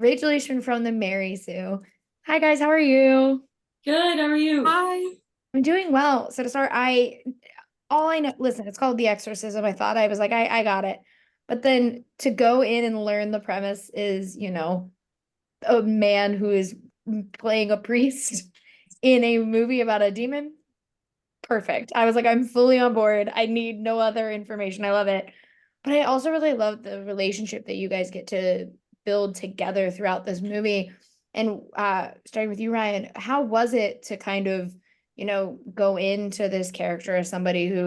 Rachel Leishman from the Mary Sue. Hi guys, how are you? Good, how are you? Hi. I'm doing well. So to start, I all I know, listen, it's called The Exorcism. I thought I was like, I got it. But then to go in and learn the premise is, a man who is playing a priest in a movie about a demon. Perfect. I was like, I'm fully on board. I need no other information. I love it. But I also really love the relationship that you guys get to build together throughout this movie. And starting with you, Ryan, how was it to kind of, go into this character as somebody who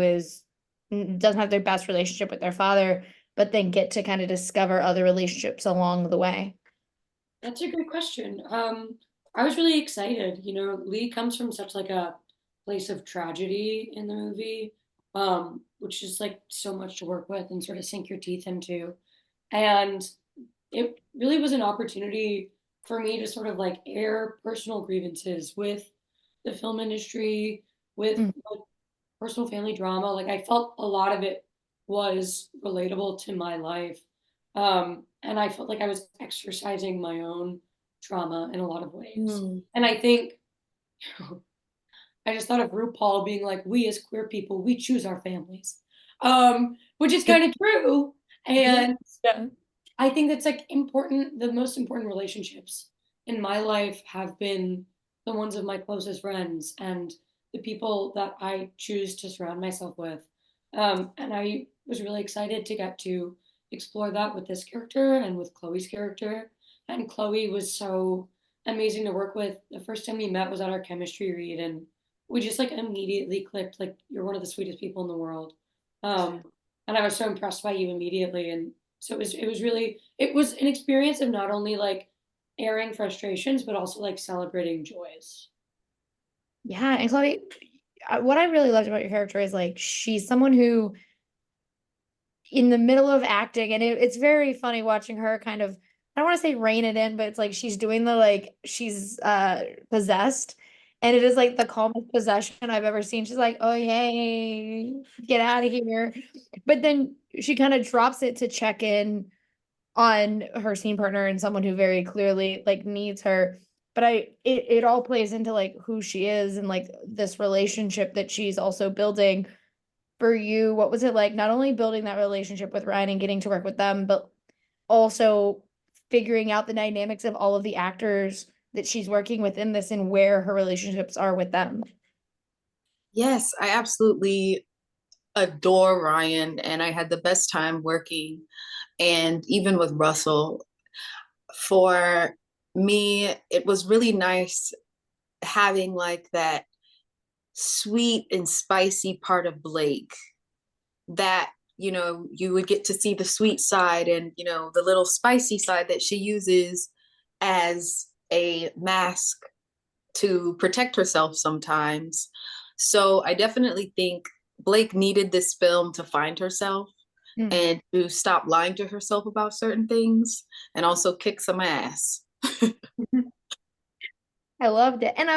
doesn't have their best relationship with their father, but then get to kind of discover other relationships along the way? That's a good question. I was really excited. Lee comes from such like a place of tragedy in the movie, which is like so much to work with and sort of sink your teeth into. And it really was an opportunity for me to sort of like air personal grievances with the film industry, with Mm. like, personal family drama. Like I felt a lot of it was relatable to my life. And I felt like I was exercising my own trauma in a lot of ways. Mm. And I think I just thought of RuPaul being like, we as queer people, we choose our families, which is kind of true. Yeah. And I think that's like important. The most important relationships in my life have been the ones of my closest friends and the people that I choose to surround myself with. And I was really excited to get to explore that with this character and with Chloe's character. And Chloe was so amazing to work with. The first time we met was at our chemistry read, and we just like immediately clicked. Like, you're one of the sweetest people in the world. Um, and I was so impressed by you immediately. And so it was an experience of not only like airing frustrations, but also like celebrating joys. Yeah, and Chloe, what I really loved about your character is like she's someone who in the middle of acting, and it's very funny watching her kind of, I don't want to say rein it in, but it's like she's doing the like she's possessed, and it is like the calmest possession I've ever seen. She's like, oh hey, get out of here. But then she kind of drops it to check in on her scene partner and someone who very clearly like needs her. But it all plays into like who she is and like this relationship that she's also building. For you, what was it like not only building that relationship with Ryan and getting to work with them, but also figuring out the dynamics of all of the actors that she's working with in this and where her relationships are with them? Yes, I absolutely adore Ryan, and I had the best time working, and even with Russell. For me, it was really nice having like that sweet and spicy part of Blake that, you would get to see the sweet side and, the little spicy side that she uses as a mask to protect herself sometimes. So I definitely think Blake needed this film to find herself Mm. and to stop lying to herself about certain things and also kick some ass. I loved it. And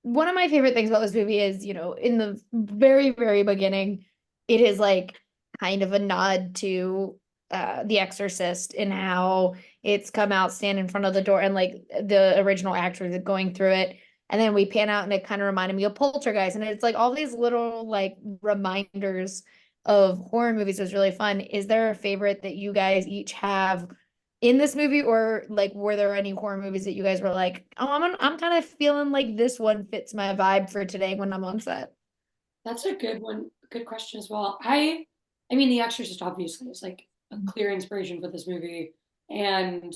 one of my favorite things about this movie is, in the very, very beginning, it is like kind of a nod to The Exorcist and how it's come out, stand in front of the door, and like the original actors going through it. And then we pan out and it kind of reminded me of Poltergeist. And it's like all these little like reminders of horror movies was really fun. Is there a favorite that you guys each have in this movie, or like were there any horror movies that you guys were like, oh, I'm kind of feeling like this one fits my vibe for today when I'm on set? That's a good one. Good question as well. I mean, The Exorcist obviously is like a clear inspiration for this movie, and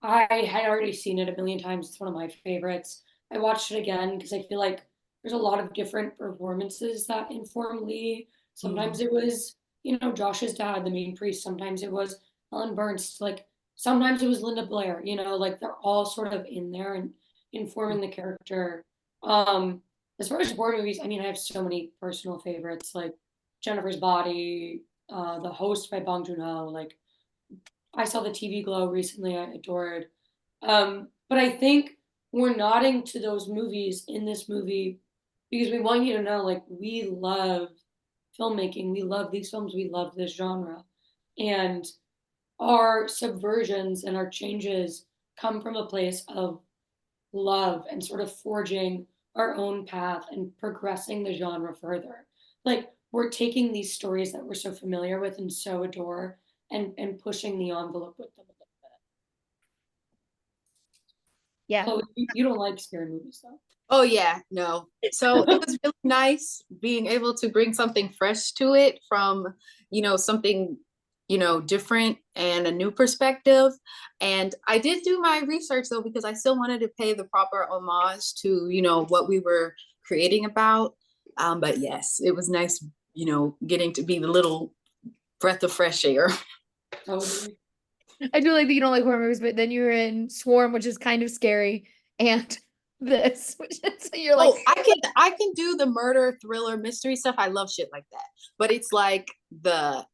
I had already seen it a million times. It's one of my favorites. I watched it again because I feel like there's a lot of different performances that inform Lee. Sometimes Mm. it was, Josh's dad, the main priest. Sometimes it was Ellen Burns. Like sometimes it was Linda Blair. Like they're all sort of in there and informing the character. Um, as far as horror movies, I mean, I have so many personal favorites, like Jennifer's Body, The Host by Bong Joon-ho, like I saw the TV Glow recently. I adored. But I think we're nodding to those movies in this movie because we want you to know, like, we love filmmaking. We love these films. We love this genre. And our subversions and our changes come from a place of love and sort of forging our own path and progressing the genre further. Like we're taking these stories that we're so familiar with and so adore and pushing the envelope with them a little bit. Yeah. Chloe, you don't like scary movies though. Oh yeah, no. So it was really nice being able to bring something fresh to it from, something, different and a new perspective. And I did do my research though, because I still wanted to pay the proper homage to, what we were creating about. But yes, it was nice, getting to be the little breath of fresh air. Totally. I do like that you don't like horror movies, but then you're in Swarm, which is kind of scary, and this, which is you're like, Oh, I can do the murder, thriller, mystery stuff. I love shit like that. But it's like the,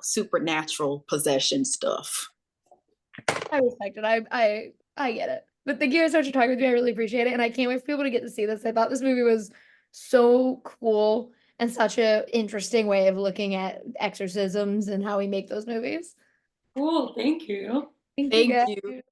supernatural possession stuff. I respect it. I get it. But thank you guys so much for talking with me. I really appreciate it, and I can't wait for people to get to see this. I thought this movie was so cool and such a interesting way of looking at exorcisms and how we make those movies. Cool. Thank you. Thank you Thank you. guys.